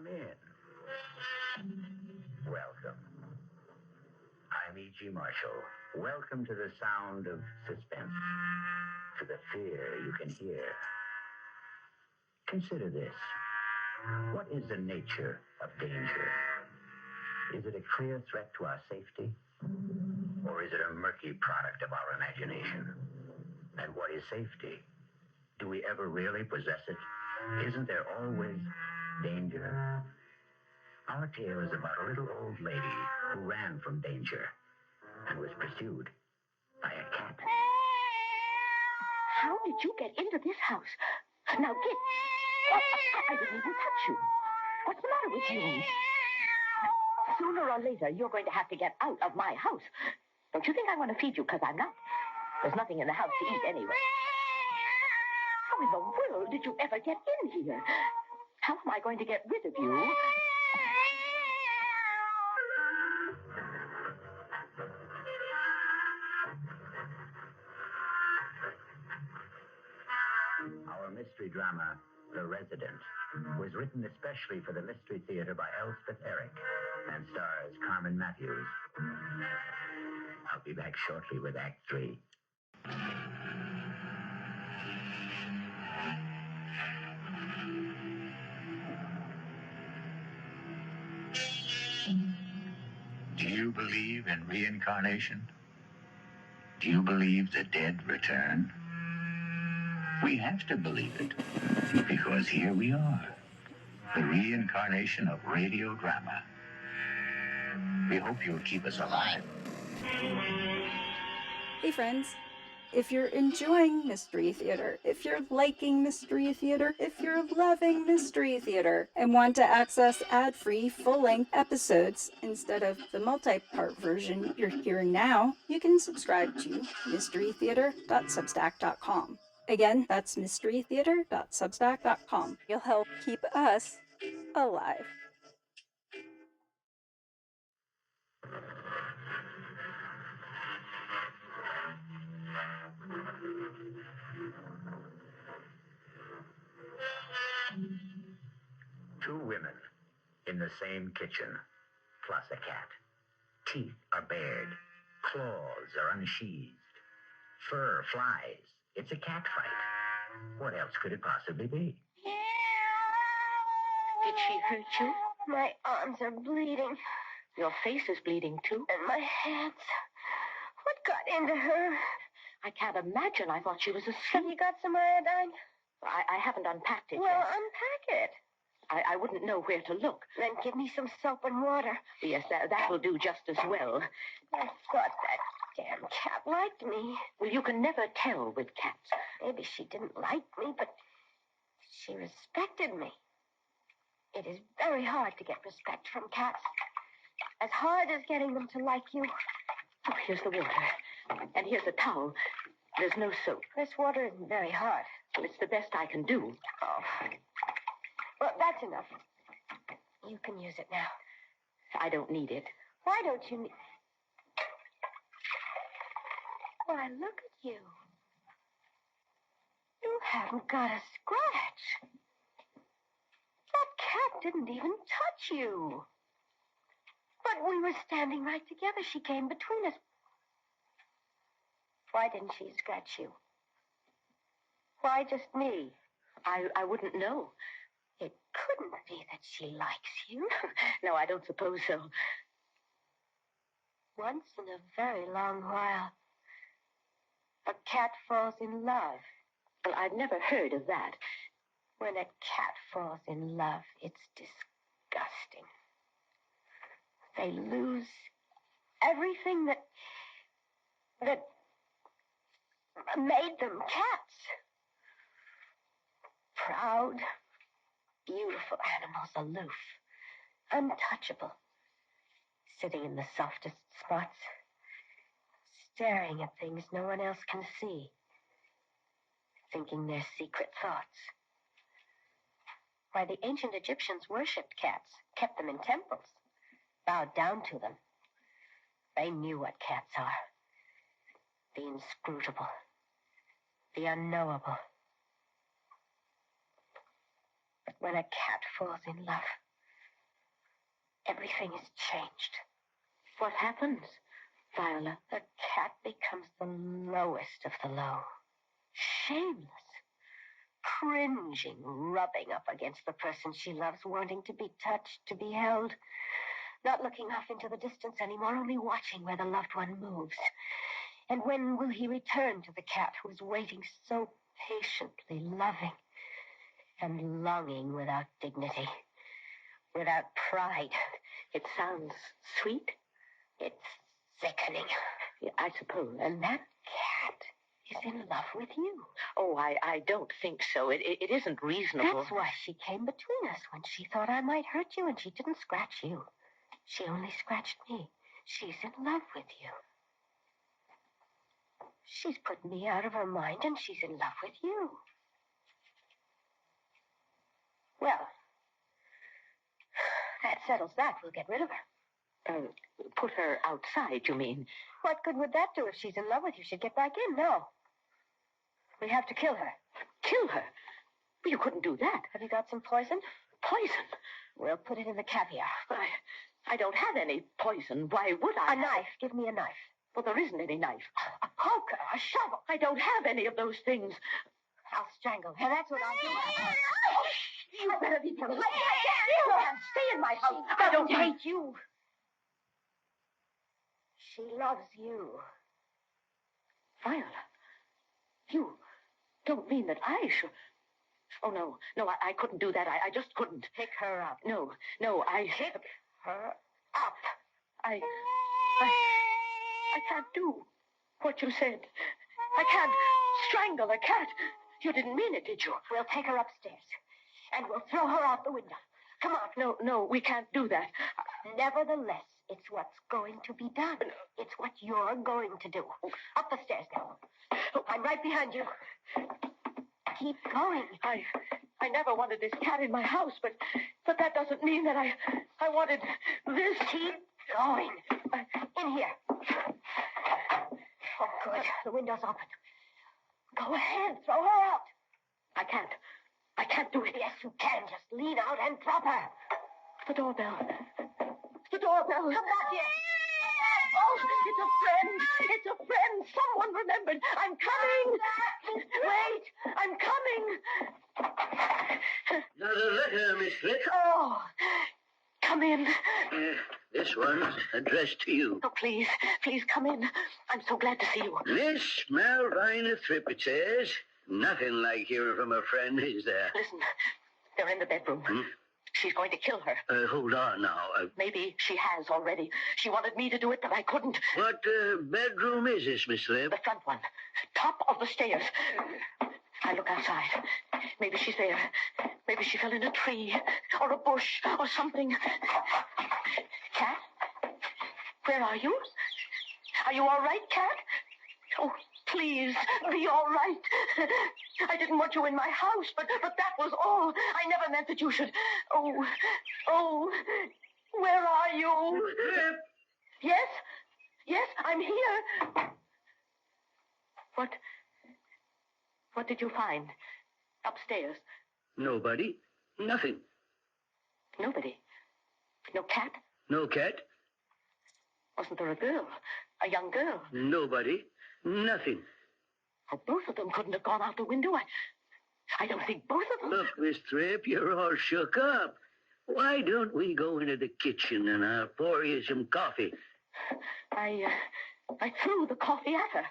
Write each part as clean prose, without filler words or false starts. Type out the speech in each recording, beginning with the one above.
Come in. Welcome. I'm E.G. Marshall. Welcome to the sound of suspense, to the fear you can hear. Consider this. What is the nature of danger? Is it a clear threat to our safety? Or is it a murky product of our imagination? And what is safety? Do we ever really possess it? Isn't there always danger? Our tale is about a little old lady who ran from danger and was pursued by a cat. How did you get into this house? Now get... I didn't even touch you. What's the matter with you? Sooner or later, you're going to have to get out of my house. Don't you think I want to feed you? Because I'm not. There's nothing in the house to eat anyway. How in the world did you ever get in here? How am I going to get rid of you? Our mystery drama, The Resident, was written especially for the Mystery Theater by Elspeth Eric and stars Carmen Matthews. I'll be back shortly with Act 3. Do you believe in reincarnation? Do you believe the dead return? We have to believe it, because here we are, the reincarnation of radio drama. We hope you'll keep us alive. Hey friends, if you're enjoying Mystery Theater, if you're liking Mystery Theater, if you're loving Mystery Theater, and want to access ad-free, full-length episodes instead of the multi-part version you're hearing now, you can subscribe to mysterytheater.substack.com. Again, that's mysterytheater.substack.com. You'll help keep us alive. Two women in the same kitchen, plus a cat. Teeth are bared, claws are unsheathed, fur flies. It's a cat fight. What else could it possibly be? Did she hurt you? My arms are bleeding. Your face is bleeding too. And my hands. What got into her? I can't imagine. I thought she was Have asleep. you got some iodine? I haven't unpacked it Well, yet. unpack it. I wouldn't know where to look. Then give me some soap and water. Yes, that will do just as well. I thought that damn cat liked me. Well, you can never tell with cats. Maybe she didn't like me, but she respected me. It is very hard to get respect from cats. As hard as getting them to like you. Oh, here's the water. And here's a towel. There's no soap. This water isn't very hard. Well, it's the best I can do. Oh. Well, that's enough. You can use it now. I don't need it. Why don't you need... Why, look at you. You haven't got a scratch. That cat didn't even touch you. But we were standing right together. She came between us. Why didn't she scratch you? Why just me? I wouldn't know. It couldn't be that she likes you. No, I don't suppose so. Once in a very long while, a cat falls in love. Well, I've never heard of that. When a cat falls in love, it's disgusting. They lose everything that made them cats. Proud, beautiful animals, aloof, untouchable, sitting in the softest spots, staring at things no one else can see, thinking their secret thoughts. Why, the ancient Egyptians worshipped cats, kept them in temples, bowed down to them. They knew what cats are. The inscrutable, the unknowable. But when a cat falls in love, Everything is changed. What happens, Viola? The cat becomes the lowest of the low. Shameless. Cringing, rubbing up against the person she loves, wanting to be touched, to be held. Not looking off into the distance anymore, only watching where the loved one moves. And when will he return to the cat who is waiting so patiently, loving and longing without dignity, without pride? It sounds sweet. It's sickening. I suppose. And that cat is in love with you. Oh, I don't think so. It isn't reasonable. That's why she came between us when she thought I might hurt you, and she didn't scratch you. She only scratched me. She's in love with you. She's put me out of her mind, and she's in love with you. Well, that settles that. We'll get rid of her. Put her outside, you mean? What good would that do if she's in love with you? She'd get back in. No. We have to kill her. Kill her? You couldn't do that. Have you got some poison? Poison? We'll put it in the caviar. But I don't have any poison. Why would I? A knife. Give me a knife. Well, there isn't any knife. A poker, a shovel. I don't have any of those things. I'll strangle her. That's what I'll do. You better be careful. I can't stay in my house. I don't hate you. She loves you. Viola, you don't mean that I should... Oh, no, I couldn't do that. I just couldn't. Pick her up. No, I... Pick her up. I can't do what you said. I can't strangle a cat. You didn't mean it, did you? We'll take her upstairs, and we'll throw her out the window. Come on. No, we can't do that. Nevertheless, it's what's going to be done. It's what you're going to do. Up the stairs now. I'm right behind you. Keep going. I never wanted this cat in my house, but that doesn't mean that I wanted this. Keep going. In here. Oh, good. The window's open. Go ahead. Throw her out. I can't do it. Yes, you can. Just lean out and drop her. The doorbell. Come back here. Oh, it's a friend. Someone remembered. I'm coming. Wait, I'm coming. Another letter, Miss Flip. Oh, come in. This one's addressed to you. Oh, please come in. I'm so glad to see you. Miss Malvina Thrip, it says. Nothing like hearing from a friend, is there? Listen, they're in the bedroom. She's going to kill her. Hold on now. Maybe she has already. She wanted me to do it, but I couldn't. What bedroom is this, Miss Flip? The front one. Top of the stairs. I look outside. Maybe she's there. Maybe she fell in a tree or a bush or something. Cat? Where are you? Are you all right, Cat? Oh, please, be all right. I didn't want you in my house, but that was all. I never meant that you should... Oh, where are you? Yes, I'm here. What did you find upstairs? Nobody. Nothing. Nobody? No cat? No cat. Wasn't there a girl? A young girl? Nobody. Nothing. Oh, both of them couldn't have gone out the window. I don't think both of them... Look, Miss Tripp, you're all shook up. Why don't we go into the kitchen and I'll pour you some coffee? I threw the coffee at her.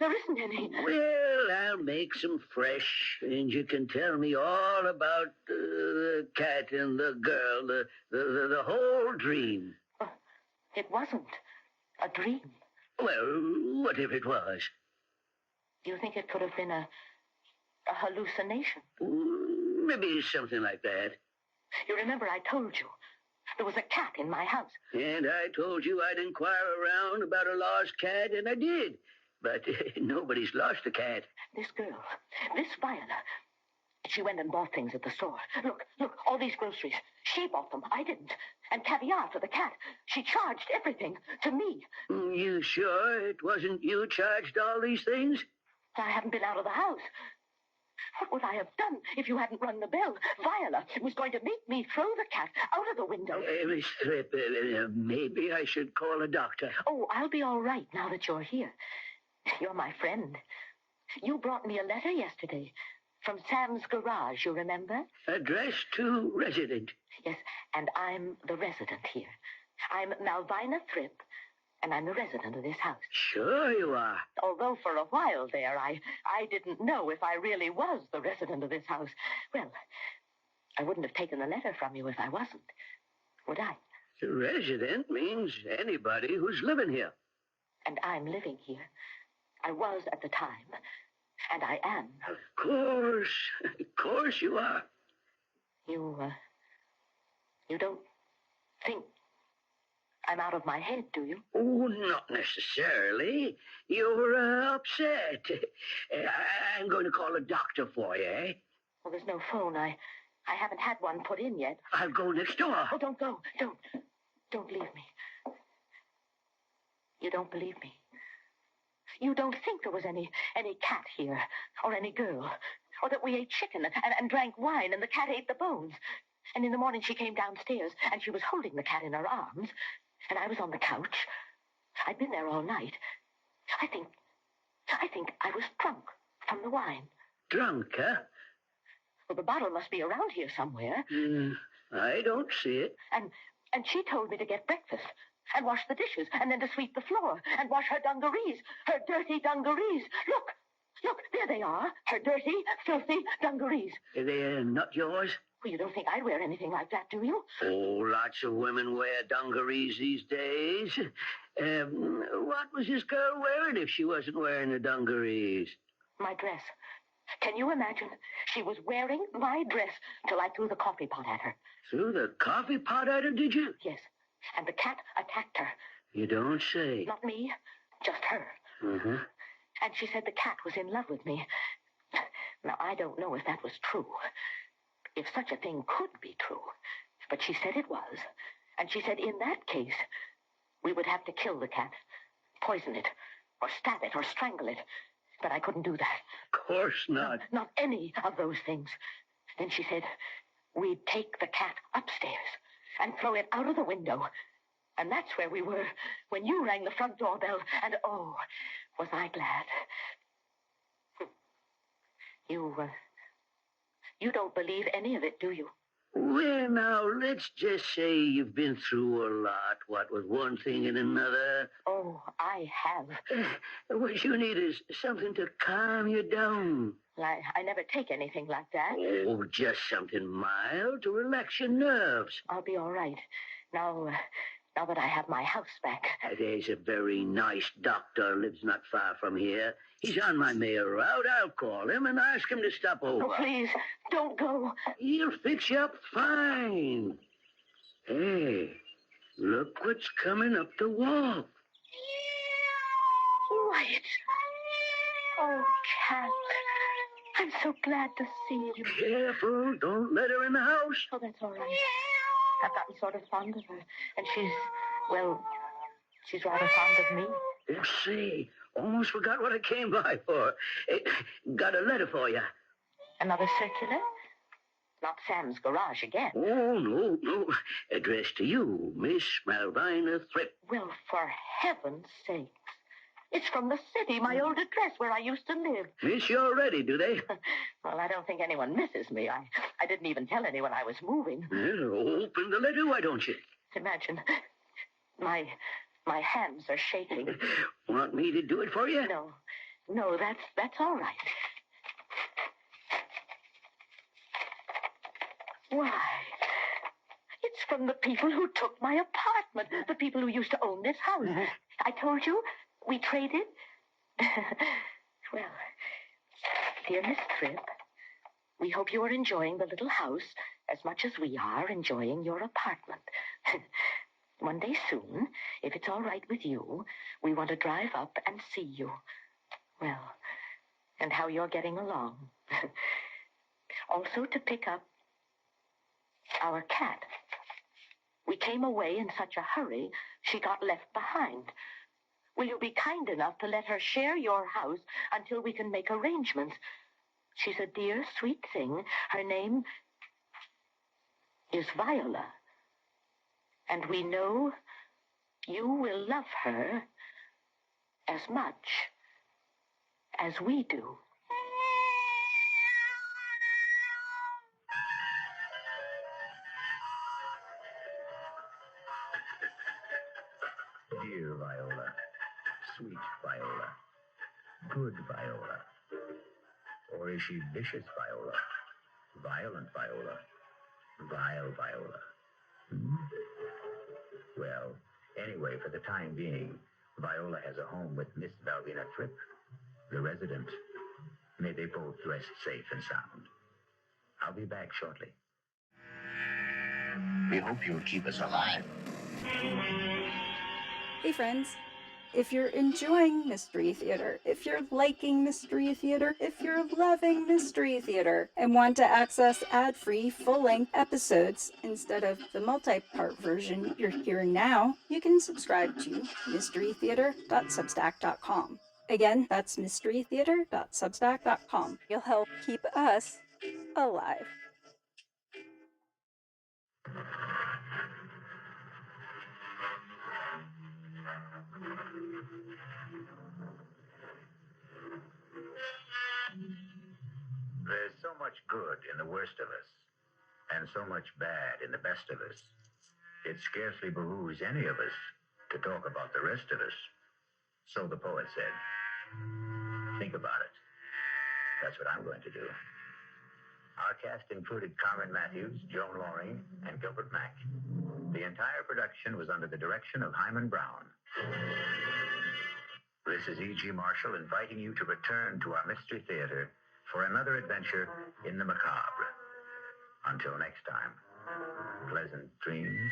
There isn't any. Well, I'll make some fresh, and you can tell me all about the cat and the girl, the whole dream. It wasn't a dream. Well, what if it was? Do you think it could have been a hallucination? Maybe something like that. You remember I told you there was a cat in my house. And I told you I'd inquire around about a lost cat, and I did. But nobody's lost a cat. This girl, this Viola, she went and bought things at the store. Look, all these groceries. She bought them. I didn't. And caviar for the cat. She charged everything to me. You sure it wasn't you charged all these things? I haven't been out of the house. What would I have done if you hadn't rung the bell? Viola was going to make me throw the cat out of the window. Miss Tripp, maybe I should call a doctor. Oh, I'll be all right now that you're here. You're my friend. You brought me a letter yesterday from Sam's garage, you remember? Addressed to resident. Yes, and I'm the resident here. I'm Malvina Tripp, and I'm the resident of this house. Sure you are. Although for a while there, I didn't know if I really was the resident of this house. Well, I wouldn't have taken the letter from you if I wasn't, would I? Resident means anybody who's living here. And I'm living here. I was at the time, and I am. Of course you are. You don't think I'm out of my head, do you? Oh, not necessarily. You're upset. I'm going to call a doctor for you, eh? Well, there's no phone. I haven't had one put in yet. I'll go next door. Oh, don't go. Don't leave me. You don't believe me. You don't think there was any cat here, or any girl, or that we ate chicken and drank wine and the cat ate the bones. And in the morning she came downstairs and she was holding the cat in her arms, and I was on the couch. I'd been there all night. I think I was drunk from the wine. Drunk, huh? Well, the bottle must be around here somewhere. I don't see it. And she told me to get breakfast and wash the dishes and then to sweep the floor and wash her dungarees, her dirty dungarees. Look, there they are, her dirty, filthy dungarees. They're not yours? Well, you don't think I'd wear anything like that, do you? Oh, lots of women wear dungarees these days. What was this girl wearing if she wasn't wearing the dungarees? My dress. Can you imagine? She was wearing my dress till I threw the coffee pot at her. Threw the coffee pot at her, did you? Yes, and the cat attacked her. You don't say. Not me, just her. Mm-hmm. And she said the cat was in love with me. Now, I don't know if that was true. If such a thing could be true. But she said it was. And she said in that case, we would have to kill the cat, poison it, or stab it, or strangle it. But I couldn't do that. Of course not. Not any of those things. Then she said, we'd take the cat upstairs and throw it out of the window. And that's where we were when you rang the front doorbell. And oh, was I glad. You don't believe any of it, do you? Well, now, let's just say you've been through a lot, what with one thing and another. Oh, I have. What you need is something to calm you down. Well, I never take anything like that. Oh, just something mild to relax your nerves. I'll be all right. Now that I have my house back. There's a very nice doctor lives not far from here. He's on my mail route. I'll call him and ask him to stop over. Oh, please, don't go. He'll fix you up fine. Hey, look what's coming up the wall. Wyatt. Oh, cat. I'm so glad to see you. Careful, don't let her in the house. Oh, that's all right. I've gotten sort of fond of her. And she's rather fond of me. You see, almost forgot what I came by for. Got a letter for you. Another circular? Not Sam's garage again. Oh, no. Addressed to you, Miss Malvina Thripp. Well, for heaven's sakes. It's from the city, my old address where I used to live. Miss you already, do they? Well, I don't think anyone misses me. I didn't even tell anyone I was moving. Well, open the letter, why don't you? Imagine. My hands are shaking. Want me to do it for you? No, that's all right. Why, it's from the people who took my apartment, the people who used to own this house. I told you, we traded. Well, dear Miss Tripp, we hope you are enjoying the little house as much as we are enjoying your apartment. One day soon, if it's all right with you, we want to drive up and see you. Well, and how you're getting along. Also to pick up our cat. We came away in such a hurry, she got left behind. Will you be kind enough to let her share your house until we can make arrangements? She's a dear, sweet thing. Her name is Viola. And we know you will love her as much as we do. Dear Viola, sweet Viola, good Viola. Or is she vicious Viola, violent Viola, vile Viola? Hmm? Well, anyway, for the time being, Viola has a home with Miss Valvina Tripp, the resident. May they both rest safe and sound. I'll be back shortly. We hope you'll keep us alive. Hey friends, if you're enjoying Mystery Theater, if you're liking Mystery Theater, if you're loving Mystery Theater, and want to access ad-free full-length episodes instead of the multi-part version you're hearing now, you can subscribe to mysterytheater.substack.com. Again, that's mysterytheater.substack.com. You'll help keep us alive. There's so much good in the worst of us, and so much bad in the best of us. It scarcely behooves any of us to talk about the rest of us. So the poet said. Think about it. That's what I'm going to do. Our cast included Carmen Matthews, Joan Loring, and Gilbert Mack. The entire production was under the direction of Hyman Brown. This is E.G. Marshall inviting you to return to our Mystery Theater for another adventure in the macabre. Until next time, pleasant dreams.